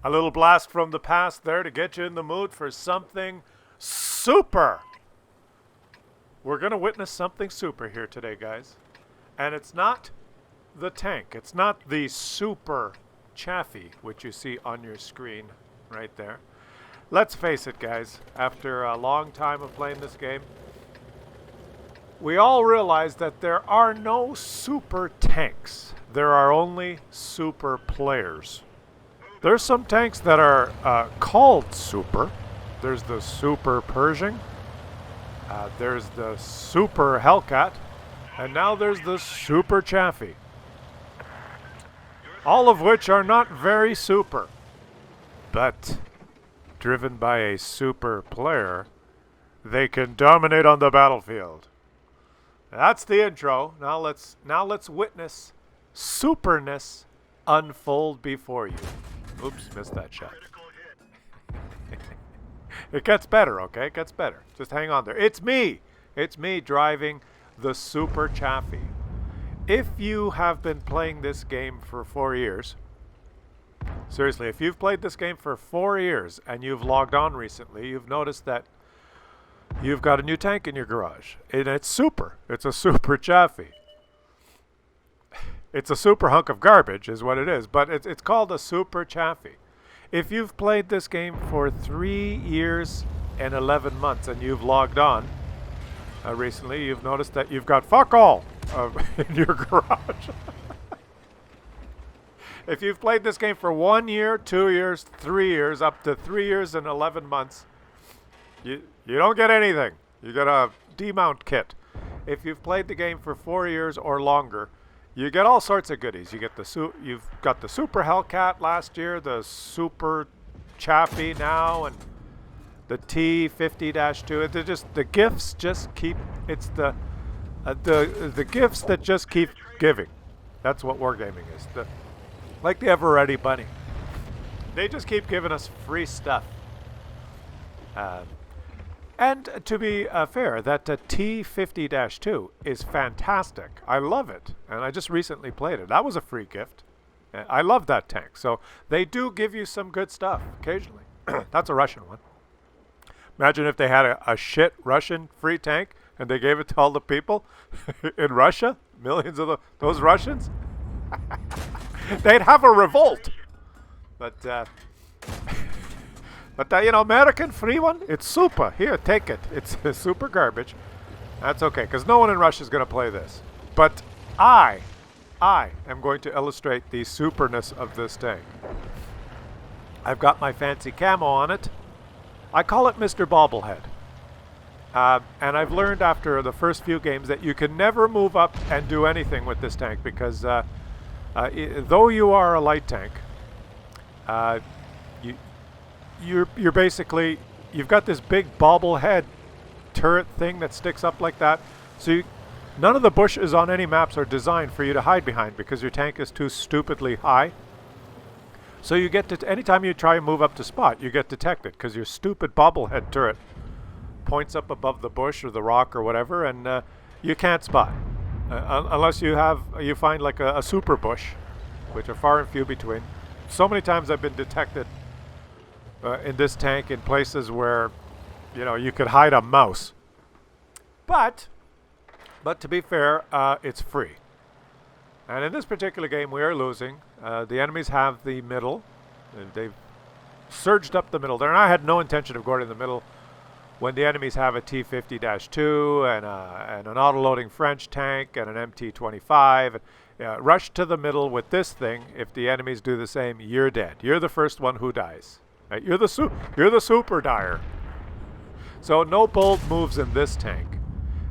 A little blast from the past there to get you in the mood for something super. We're going to witness something super here today, guys. And it's not the tank. It's not the super Chaffee, which you see on your screen right there. Let's face it, guys. After a long time of playing this game, we all realize that there are no super tanks. There are only super players. There's some tanks that are called super. There's the Super Pershing. There's the Super Hellcat. And now there's the Super Chaffee. All of which are not very super. But driven by a super player, they can dominate on the battlefield. That's the intro. Now let's witness superness unfold before you. Oops, missed that shot. It gets better, okay? It gets better. Just hang on there. It's me. It's me driving the Super Chaffee. If you have been playing this game for 4 years, seriously, if you've played this game for 4 years and you've logged on recently, you've noticed that you've got a new tank in your garage. And it's super. It's a Super Chaffee. It's a super hunk of garbage is what it is, but it's called a Super Chaffee. If you've played this game for 3 years and 11 months and you've logged on recently, you've noticed that you've got fuck all in your garage. If you've played this game for 1 year, 2 years, 3 years, up to 3 years and 11 months, you don't get anything. You get a demount kit. If you've played the game for 4 years or longer, you get all sorts of goodies. You get you've got the Super Hellcat last year, the Super Chaffee now, and the T50-2. They're just the gifts. Just keep. It's the gifts that just keep giving. That's what wargaming is. Like the Ever Ready Bunny. They just keep giving us free stuff. And to be fair, that T50-2 is fantastic. I love it. And I just recently played it. That was a free gift. I love that tank. So they do give you some good stuff occasionally. That's a Russian one. Imagine if they had a shit Russian free tank and they gave it to all the people in Russia. Millions of those Russians. They'd have a revolt. But American free one, it's super. Here, take it. It's super garbage. That's okay, because no one in Russia is going to play this. But I am going to illustrate the superness of this tank. I've got my fancy camo on it. I call it Mr. Bobblehead. And I've learned after the first few games that you can never move up and do anything with this tank because though you are a light tank, you're basically, you've got this big bobblehead turret thing that sticks up like that. So none of the bushes on any maps are designed for you to hide behind because your tank is too stupidly high. So you get to, anytime you try and move up to spot, you get detected because your stupid bobblehead turret points up above the bush or the rock or whatever, and you can't spot. Unless you find like a super bush, which are far and few between. So many times I've been detected in this tank in places where, you could hide a mouse. But to be fair, it's free. And in this particular game, we are losing. The enemies have the middle. And they've surged up the middle there. And I had no intention of going in the middle when the enemies have a T50-2 and an auto-loading French tank and an MT-25. Rush to the middle with this thing. If the enemies do the same, you're dead. You're the first one who dies. Right? You're the super dyer. So no bold moves in this tank.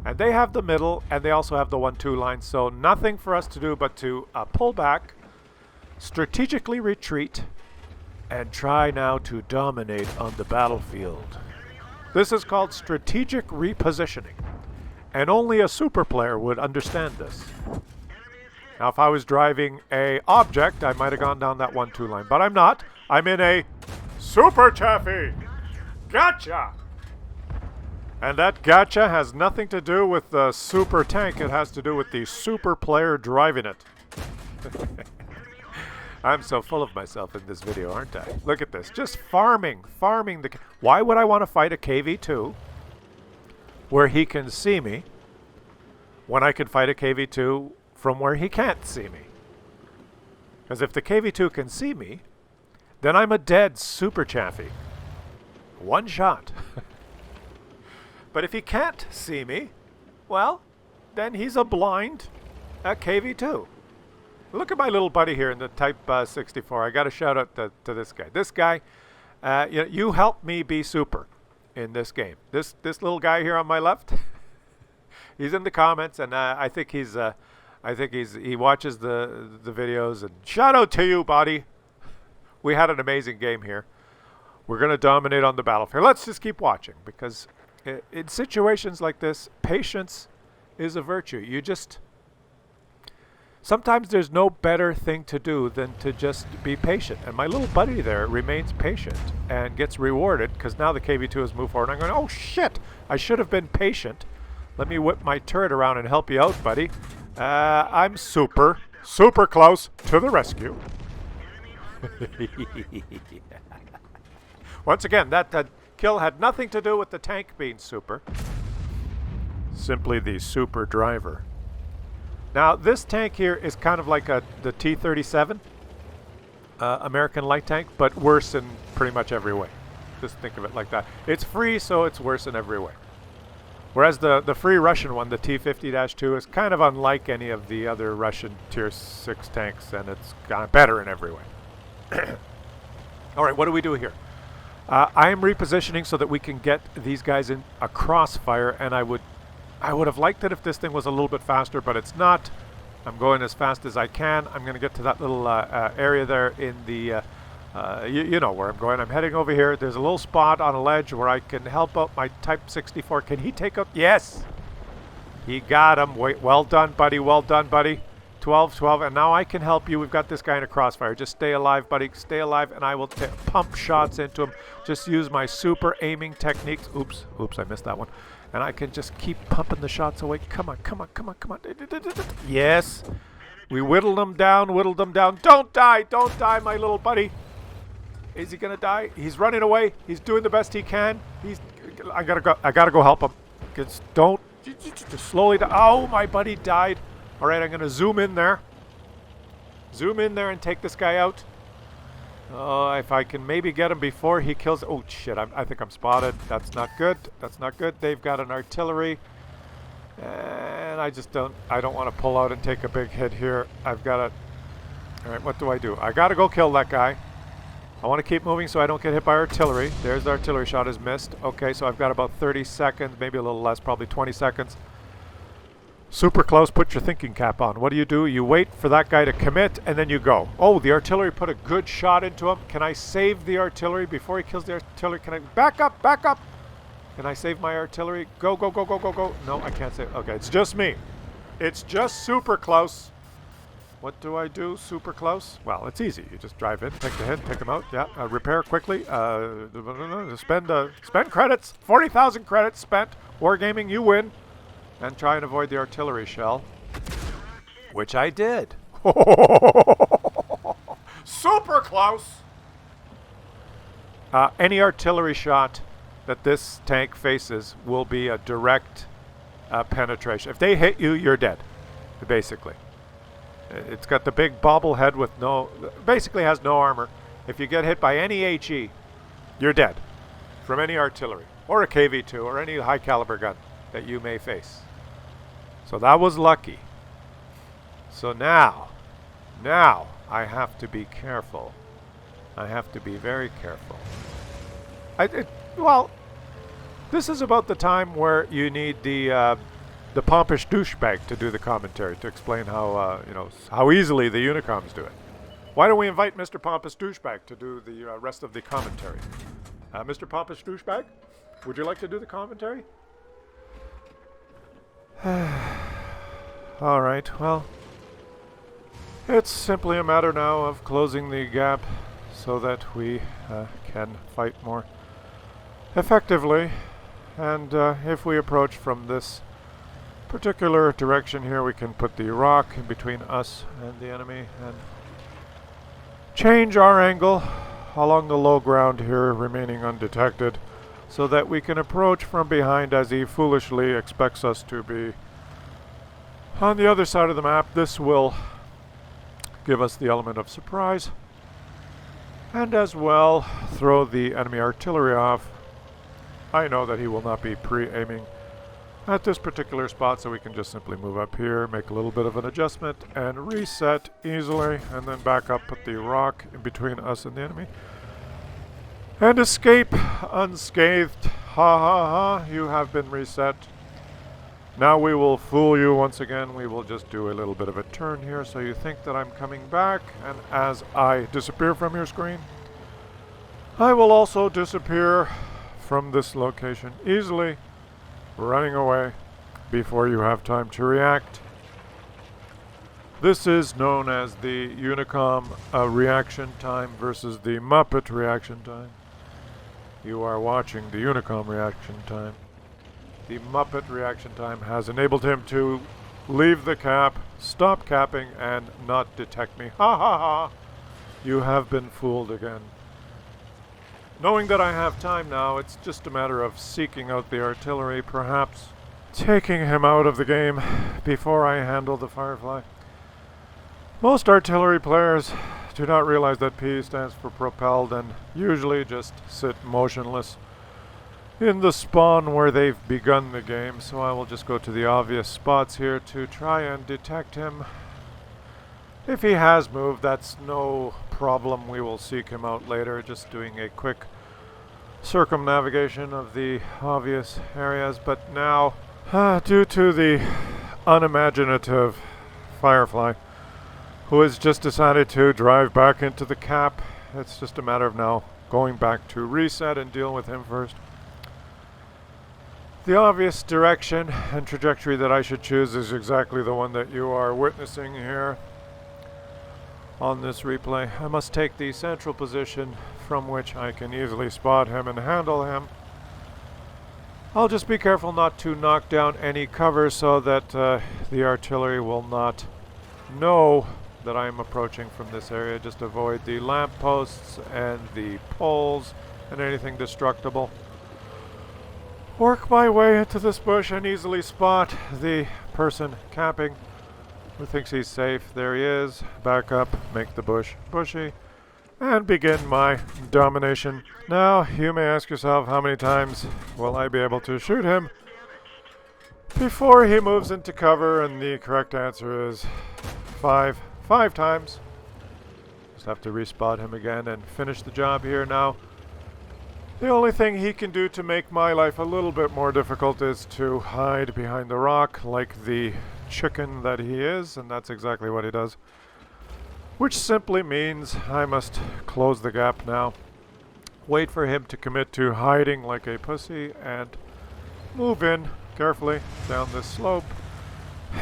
And they have the middle, and they also have the 1-2 line. So nothing for us to do but to pull back, strategically retreat, and try now to dominate on the battlefield. This is called strategic repositioning. And only a super player would understand this. Now, if I was driving a object, I might have gone down that 1-2 line. But I'm not. I'm in a Super Chaffee. Gotcha! And that gotcha has nothing to do with the super tank. It has to do with the super player driving it. I'm so full of myself in this video, aren't I? Look at this. Just farming the... Why would I want to fight a KV-2 where he can see me when I can fight a KV-2 from where he can't see me? Because if the KV-2 can see me, then I'm a dead super Chaffee. One shot. But if he can't see me, well, then he's a blind KV-2. Look at my little buddy here in the Type 64. I got to shout out to this guy. This guy, you helped me be super in this game. This little guy here on my left, he's in the comments, and I think he watches the videos. And shout out to you, buddy. We had an amazing game here. We're gonna dominate on the battlefield. Let's just keep watching, because in situations like this, patience is a virtue. You just... Sometimes there's no better thing to do than to just be patient. And my little buddy there remains patient and gets rewarded, because now the KV-2 has moved forward. And I'm going, oh shit, I should have been patient. Let me whip my turret around and help you out, buddy. I'm super Claus to the rescue. Once again, that kill had nothing to do with the tank being super. Simply the super driver. Now, this tank here is kind of like the T-37 American light tank, but worse in pretty much every way. Just think of it like that. It's free, so it's worse in every way. Whereas the free Russian one, the T-50-2, is kind of unlike any of the other Russian Tier 6 tanks, and it's kind of better in every way. All right, what do we do here? I am repositioning so that we can get these guys in a crossfire, and I would have liked it if this thing was a little bit faster, but it's not. I'm going as fast as I can. I'm going to get to that little area there in the... you know where I'm going. I'm heading over here. There's a little spot on a ledge where I can help out my Type 64. Can he take out... Yes! He got him. Wait, well done, buddy. Well done, buddy. 12. And now I can help you. We've got this guy in a crossfire. Just stay alive, buddy. Stay alive, and I will pump shots into him. Just use my super aiming techniques. Oops, I missed that one. And I can just keep pumping the shots away. Come on. Yes. We whittled them down. Don't die, my little buddy. Is he going to die? He's running away. He's doing the best he can. I gotta go help him. Just slowly die. Oh, my buddy died. All right, I'm going to zoom in there. Zoom in there and take this guy out. Oh, if I can maybe get him before he kills... Oh, shit, I think I'm spotted. That's not good. They've got an artillery. And I don't want to pull out and take a big hit here. I've got to... All right, what do? I got to go kill that guy. I want to keep moving so I don't get hit by artillery. There's the artillery shot is missed. Okay, so I've got about 30 seconds, maybe a little less, probably 20 seconds. Super Claus, put your thinking cap on. What do? You wait for that guy to commit, and then you go. Oh, the artillery put a good shot into him. Can I save the artillery before he kills the artillery? Can I... Back up! Can I save my artillery? Go. No, I can't save... Okay, it's just me. It's just Super Claus. What do I do, Super Claus? Well, it's easy. You just drive in, take the hit, take him out. Yeah, repair quickly. Spend credits. 40,000 credits spent. Wargaming, you win. And try and avoid the artillery shell. Which I did. Super Claus! Any artillery shot that this tank faces will be a direct penetration. If they hit you, you're dead, basically. It's got the big bobblehead with basically has no armor. If you get hit by any HE, you're dead from any artillery or a KV-2 or any high caliber gun that you may face. So that was lucky. So now I have to be careful. I have to be very careful. Well, this is about the time where you need the pompous douchebag to do the commentary, to explain how how easily the Unicoms do it. Why don't we invite Mr. Pompous Douchebag to do the rest of the commentary? Mr. Pompous Douchebag, would you like to do the commentary? All right, well, it's simply a matter now of closing the gap so that we can fight more effectively. And if we approach from this particular direction here, we can put the rock in between us and the enemy. And change our angle along the low ground here, remaining undetected, so that we can approach from behind as he foolishly expects us to be. On the other side of the map, this will give us the element of surprise, and as well throw the enemy artillery off. I know that he will not be pre-aiming at this particular spot, so we can just simply move up here, make a little bit of an adjustment, and reset easily, and then back up, put the rock in between us and the enemy, and escape unscathed. Ha ha ha, you have been reset. Now we will fool you once again. We will just do a little bit of a turn here, so you think that I'm coming back, and as I disappear from your screen, I will also disappear from this location easily, running away before you have time to react. This is known as the Unicom reaction time versus the Muppet reaction time. You are watching the Unicom reaction time. The Muppet reaction time has enabled him to leave the cap, stop capping, and not detect me. Ha ha ha! You have been fooled again. Knowing that I have time now, it's just a matter of seeking out the artillery, perhaps taking him out of the game before I handle the Firefly. Most artillery players do not realize that P stands for propelled and usually just sit motionless in the spawn where they've begun the game, so I will just go to the obvious spots here to try and detect him. If he has moved, that's no problem. We will seek him out later, just doing a quick circumnavigation of the obvious areas. But now, due to the unimaginative Firefly, who has just decided to drive back into the cap, it's just a matter of now going back to reset and deal with him first. The obvious direction and trajectory that I should choose is exactly the one that you are witnessing here on this replay. I must take the central position from which I can easily spot him and handle him. I'll just be careful not to knock down any cover so that the artillery will not know that I am approaching from this area. Just avoid the lampposts and the poles and anything destructible. Work my way into this bush and easily spot the person camping who thinks he's safe. There he is. Back up, make the bush bushy, and begin my domination. Now, you may ask yourself, how many times will I be able to shoot him before he moves into cover? And the correct answer is 5. 5 times. Just have to respot him again and finish the job here now. The only thing he can do to make my life a little bit more difficult is to hide behind the rock like the chicken that he is, and that's exactly what he does. Which simply means I must close the gap now, wait for him to commit to hiding like a pussy, and move in carefully down this slope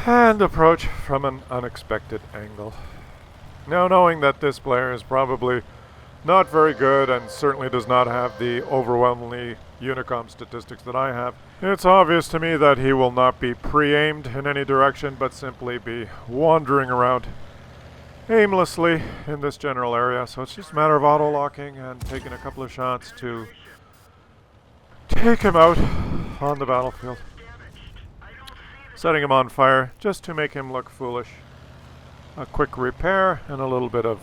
and approach from an unexpected angle. Now, knowing that this player is probably not very good and certainly does not have the overwhelmingly Unicom statistics that I have, it's obvious to me that he will not be pre-aimed in any direction, but simply be wandering around aimlessly in this general area. So it's just a matter of auto-locking and taking a couple of shots to take him out on the battlefield. Setting him on fire just to make him look foolish. A quick repair and a little bit of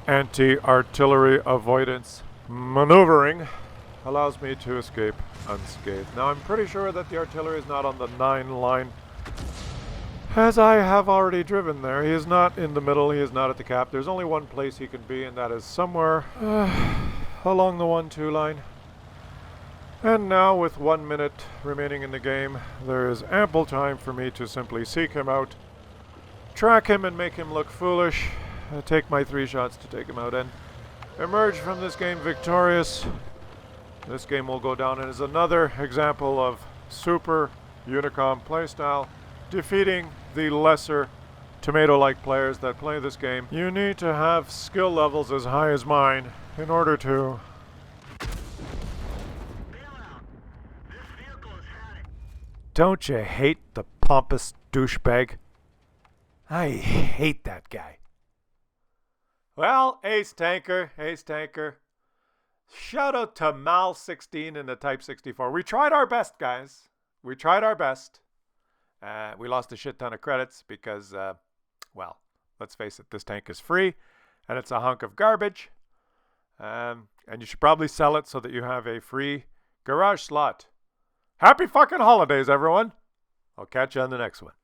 anti-artillery avoidance maneuvering allows me to escape unscathed. Now, I'm pretty sure that the artillery is not on the 9 line, as I have already driven there. He is not in the middle, he is not at the cap. There's only one place he can be, and that is somewhere along the 1-2 line. And now, with 1 minute remaining in the game, there is ample time for me to simply seek him out, track him and make him look foolish, take my 3 shots to take him out, and emerge from this game victorious. This game will go down as another example of super Unicom playstyle, defeating the lesser tomato-like players that play this game. You need to have skill levels as high as mine in order to... Don't you hate the pompous douchebag? I hate that guy. Well, Ace Tanker, Ace Tanker. Shout out to Mal16 in the Type 64. We tried our best, guys. We tried our best. We lost a shit ton of credits because, well, let's face it, this tank is free and it's a hunk of garbage. And you should probably sell it so that you have a free garage slot. Happy fucking holidays, everyone. I'll catch you on the next one.